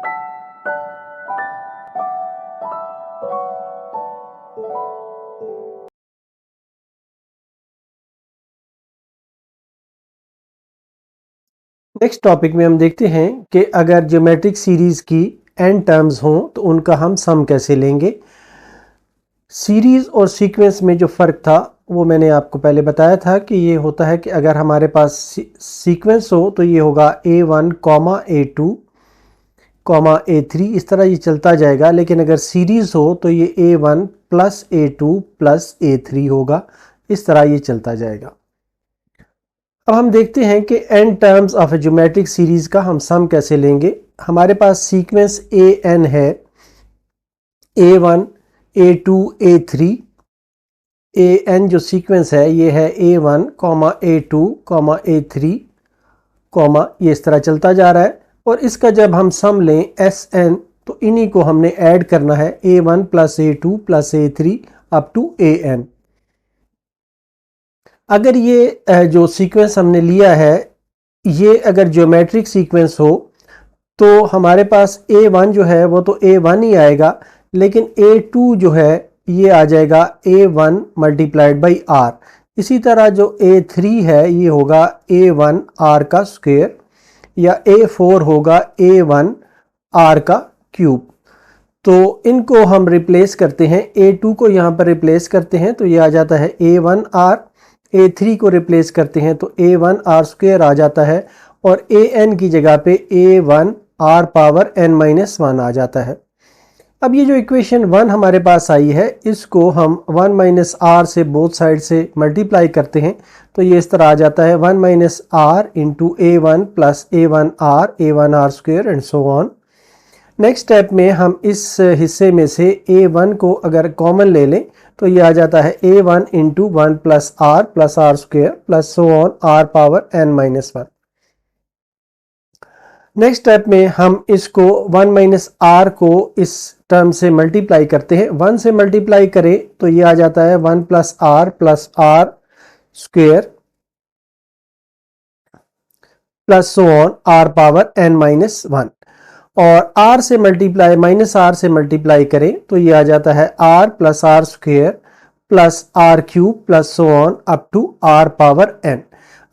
Next topic में हम देखते हैं कि अगर ज्योमेट्रिक सीरीज की n टर्म्स हों तो उनका हम सम कैसे लेंगे। सीरीज और सीक्वेंस में जो फ़र्क था वो मैंने आपको पहले बताया था कि ये होता है कि अगर हमारे पास सीक्वेंस हो तो ये होगा A1, A2, A3, इस तरह ये चलता जाएगा। लेकिन अगर सीरीज हो तो ये A1 plus A2 plus A3 होगा, इस तरह ये चलता जाएगा। अब हम देखते हैं कि n terms of A geometric series का हम सम कैसे लेंगे। हमारे पास सीक्वेंस an है, A1, A2, A3। an जो सीक्वेंस है ये है A1, A2, A3, ये इस तरह चलता जा रहा है। और इसका जब हम सम लें Sn तो इन्हीं को हमने ऐड करना है, A1 plus A2 plus A3 up to An। अगर ये जो सीक्वेंस हमने लिया है ये अगर ज्योमेट्रिक सीक्वेंस हो तो हमारे पास A1 जो है वो तो A1 ही आएगा, लेकिन A2 जो है ये आ जाएगा A1 मल्टीप्लाइड बाई R। इसी तरह जो A3 है ये होगा A1 R का स्क्वायर, या A4 होगा A1 R का क्यूब। तो इनको हम रिप्लेस करते हैं, A2 को यहाँ पर रिप्लेस करते हैं तो ये आ जाता है A1 R, A3 को रिप्लेस करते हैं तो A1 R स्क्वायर आ जाता है, और An की जगह पे A1 R पावर n-1 आ जाता है। अब ये जो इक्वेशन 1 हमारे पास आई है इसको हम 1 माइनस R से बोथ साइड से मल्टीप्लाई करते हैं तो ये इस तरह आ जाता है 1 minus R into A1 plus A1 R square and so on. Next step में हम इस हिस्से में से A1 को अगर कॉमन ले लें तो ये आ जाता है A1 into 1 plus R square plus so on R power n-1। Next step में हम इसको 1 माइनस R को इस टर्म से मल्टीप्लाई करते हैं। 1 से मल्टीप्लाई करें तो ये आ जाता है 1 plus R square plus so on R power n-1। और R से मल्टीप्लाई माइनस R से मल्टीप्लाई करें तो ये आ जाता है R plus R square plus R cube plus so on up to R power n।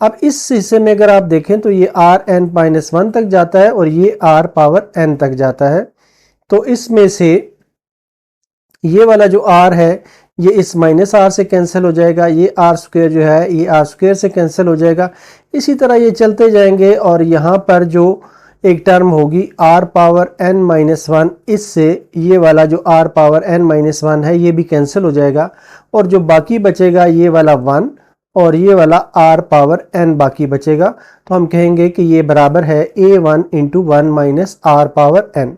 अब इस हिस्से में अगर आप देखें तो ये Rn-1 तक जाता है और ये R पावर n तक जाता है। तो इसमें से ये वाला जो R है ये इस माइनस R से कैंसिल हो जाएगा, ये R स्क्वायर जो है ये R स्क्वायर से कैंसिल हो जाएगा। इसी तरह ये चलते जाएंगे और यहाँ पर जो एक टर्म होगी R पावर n-1, इससे ये वाला जो R पावर n-1 है ये भी कैंसिल हो जाएगा, और जो बाकी बचेगा ये वाला 1 और ये वाला R पावर n बाकी बचेगा। तो हम कहेंगे कि ये बराबर है A1 into 1 minus R power n,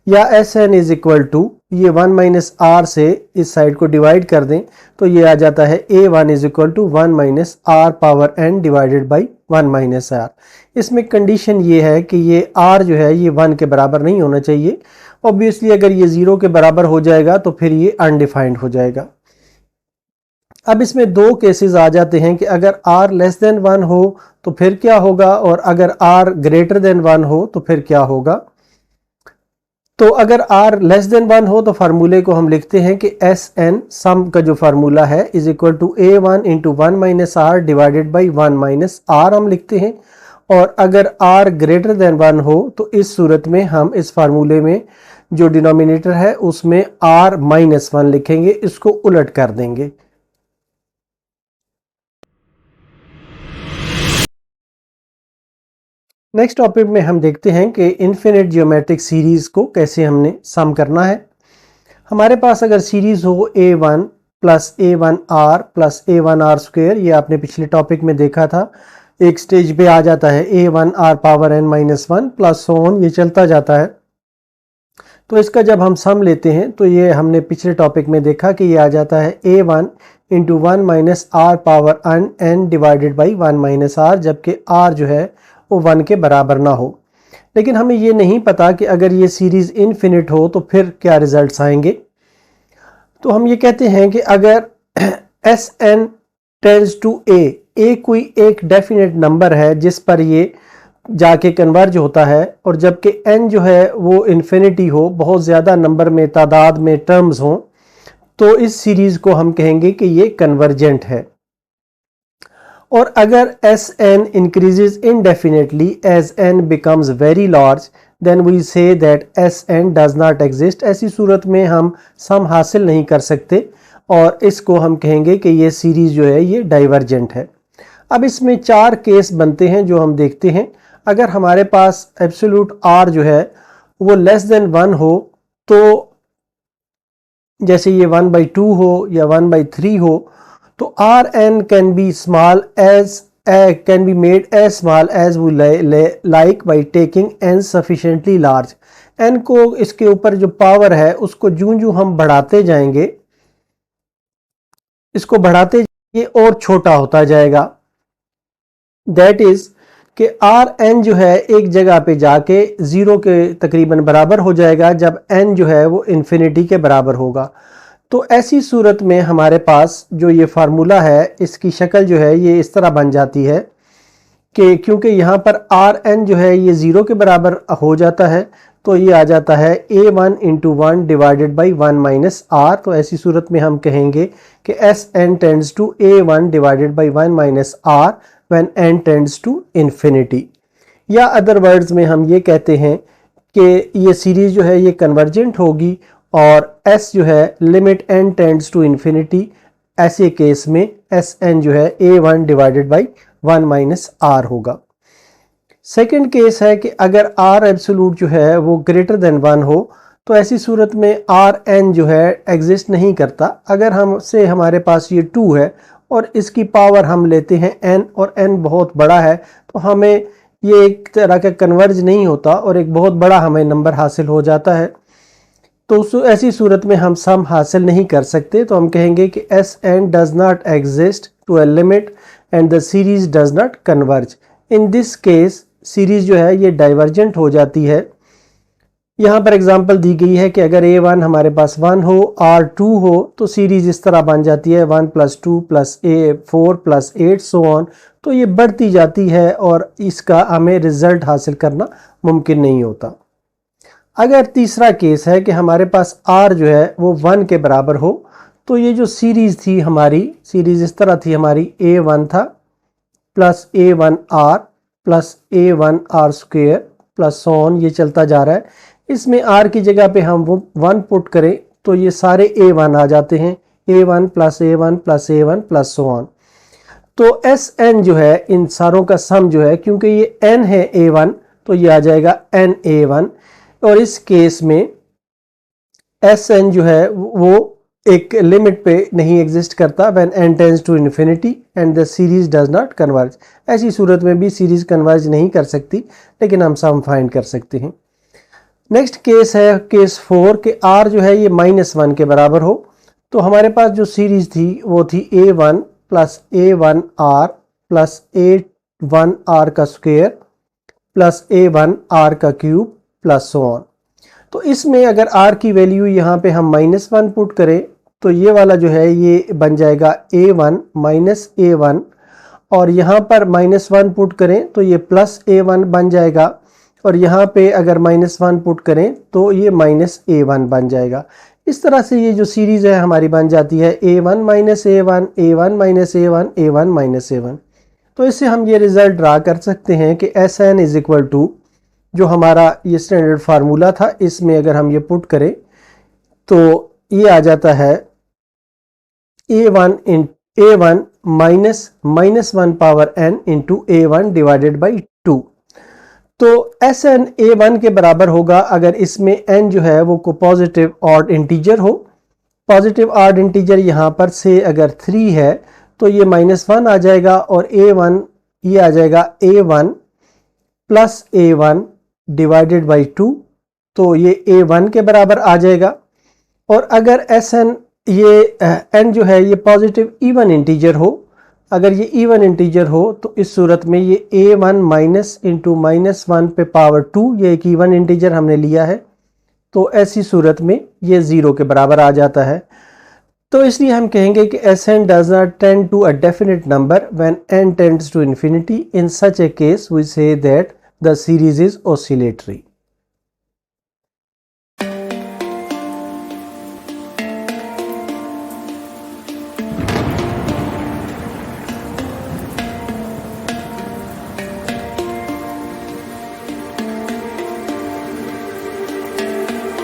या Sn इज इक्वल टू ये 1 माइनस R से इस साइड को डिवाइड कर दें तो ये आ जाता है A1 is equal to 1 minus R power n divided by 1 minus R। इसमें कंडीशन ये है कि ये R जो है ये 1 के बराबर नहीं होना चाहिए। ऑब्वियसली अगर ये 0 के बराबर हो जाएगा तो फिर ये अनडिफाइंड हो जाएगा। अब इसमें दो केसेस आ जाते हैं कि अगर R लेस देन 1 हो तो फिर क्या होगा, और अगर R ग्रेटर देन 1 हो तो फिर क्या होगा। तो अगर R लेस देन 1 हो तो फार्मूले को हम लिखते हैं कि Sn सम का जो फार्मूला है is equal to A1 into 1 minus R divided by 1 minus R हम लिखते हैं। और अगर R ग्रेटर देन 1 हो तो इस सूरत में हम इस फार्मूले में जो डिनोमिनेटर है उसमें R-1 लिखेंगे, इसको उलट कर देंगे। नेक्स्ट टॉपिक में हम देखते हैं कि इन्फिनिट ज्योमेट्रिक सीरीज को कैसे हमने सम करना है। हमारे पास अगर सीरीज हो A1 plus A1R plus A1R square, ये आपने पिछले टॉपिक में देखा था, एक स्टेज पे आ जाता है A1R power n-1 plus so on, ये चलता जाता है। तो इसका जब हम सम लेते हैं तो ये हमने पिछले टॉपिक में देखा कि ये आ जाता है A1 into 1 minus R power n divided by 1 minus R, जबकि R जो है वो 1 के बराबर ना हो। लेकिन हमें ये नहीं पता कि अगर ये सीरीज इनफिनिट हो तो फिर क्या रिजल्ट्स आएंगे। तो हम ये कहते हैं कि अगर Sn टेंड्स टू A कोई एक डेफिनेट नंबर है जिस पर ये जाके कन्वर्ज होता है और जबकि n जो है वो इन्फिनिटी हो, बहुत ज़्यादा नंबर में तादाद में टर्म्स हों, तो इस सीरीज़ को हम कहेंगे कि ये कन्वर्जेंट है। और अगर Sn increases indefinitely as n becomes very large, then we say that Sn does not exist। ऐसी सूरत में हम सम हासिल नहीं कर सकते और इसको हम कहेंगे कि ये सीरीज़ जो है ये डाइवर्जेंट है। अब इसमें 4 केस बनते हैं जो हम देखते हैं। अगर हमारे पास एब्सोल्यूट r जो है वो लेस देन 1 हो, तो जैसे ये 1/2 हो या 1/3 हो, तो Rn can be small as can be made as small as we like by taking n sufficiently large। n को इसके ऊपर जो पावर है उसको जूं हम बढ़ाते जाएंगे, इसको बढ़ाते ये और छोटा होता जाएगा। दैट इज कि Rn जो है एक जगह पे जाके 0 के तकरीबन बराबर हो जाएगा जब n जो है वो इन्फिनिटी के बराबर होगा। तो ऐसी सूरत में हमारे पास जो ये फार्मूला है इसकी शक्ल जो है ये इस तरह बन जाती है कि क्योंकि यहाँ पर Rn जो है ये 0 के बराबर हो जाता है, तो ये आ जाता है a1 × 1 divided by 1 minus r। तो ऐसी सूरत में हम कहेंगे कि Sn tends to a1 divided by 1 minus r when n tends to infinity. या अदर वर्ड्स में हम ये कहते हैं कि ये सीरीज जो है ये कन्वर्जेंट होगी और s जो है limit n tends to infinity, ऐसे केस में Sn जो है a1 divided by 1 minus r होगा। सेकंड केस है कि अगर r एब्सोल्यूट जो है वो ग्रेटर देन 1 हो, तो ऐसी सूरत में Rn जो है एग्जिस्ट नहीं करता। अगर हमसे हमारे पास ये 2 है और इसकी पावर हम लेते हैं n और n बहुत बड़ा है, तो हमें ये एक तरह का कन्वर्ज नहीं होता और एक बहुत बड़ा हमें नंबर हासिल हो जाता है। तो ऐसी सूरत में हम सम हासिल नहीं कर सकते, तो हम कहेंगे कि Sn does not exist to a limit and the series does not converge। In this case series जो है ये डाइवर्जेंट हो जाती है। यहाँ पर एग्जांपल दी गई है कि अगर a1 हमारे पास 1 हो, r2 हो, तो सीरीज इस तरह बन जाती है 1 + 2 + a4 + 8 सो ऑन। तो ये बढ़ती जाती है और इसका हमें रिजल्ट हासिल करना मुमकिन नहीं होता। अगर तीसरा केस है कि हमारे पास r जो है वो 1 के बराबर हो, तो ये जो सीरीज थी हमारी, सीरीज इस तरह थी हमारी, a1 था plus a1r plus a1r square plus so on, ये चलता जा रहा है। इसमें r की जगह पे हम वो 1 पुट करें तो ये सारे a1 आ जाते हैं, a1 plus a1 plus a1 plus so on. तो Sn जो है इन सारों का सम जो है, क्योंकि ये n है a1, तो ये आ जाएगा na1। और इस केस में Sn जो है वो एक लिमिट पे नहीं एग्जिस्ट करता when n tends to infinity and the series does not converge. ऐसी सूरत में भी सीरीज कन्वर्ज नहीं कर सकती, लेकिन हम सम फाइंड कर सकते हैं। नेक्स्ट केस है केस 4 कि r जो है ये -1 के बराबर हो। तो हमारे पास जो सीरीज थी वो थी a1 plus a1r plus a1r का स्क्वेयर प्लस a1r का क्यूब प्लस सो ऑन। तो इसमें अगर r की वैल्यू यहाँ पे हम -1 पुट करें तो ये वाला जो है ये बन जाएगा a1 माइनस a1, और यहाँ पर -1 पुट करें तो ये प्लस a1 बन जाएगा, और यहाँ पे अगर -1 पुट करें तो ये -a1 बन जाएगा। इस तरह से ये जो सीरीज है हमारी बन जाती है a1 minus a1, a1 minus a1, a1 minus a1। तो इससे हम ये रिजल्ट ड्रा कर सकते हैं कि Sn इज इक्वल टू जो हमारा ये स्टैंडर्ड फार्मूला था, इसमें अगर हम ये पुट करें तो ये आ जाता है a1 minus 1 power n into a1 divided by 2। तो Sn a1 के बराबर होगा अगर इसमें n जो है वो को पॉजिटिव ऑड इंटीजर हो। पॉजिटिव ऑड इंटीजर यहाँ पर से अगर 3 है तो ये -1 आ जाएगा, और a1 ये आ जाएगा a1 plus a1 divided by 2, तो ये a1 के बराबर आ जाएगा। और अगर Sn ये n जो है ये पॉजिटिव इवन इंटीजर हो, अगर ये इवन इंटीजर हो तो इस सूरत में ये a1 माइनस इंटू -1 पे पावर 2, ये एक इवन इंटीजर हमने लिया है, तो ऐसी सूरत में ये 0 के बराबर आ जाता है। तो इसलिए हम कहेंगे कि Sn does not tend to a definite number when n tends to infinity। In such a case we say that the series is oscillatory.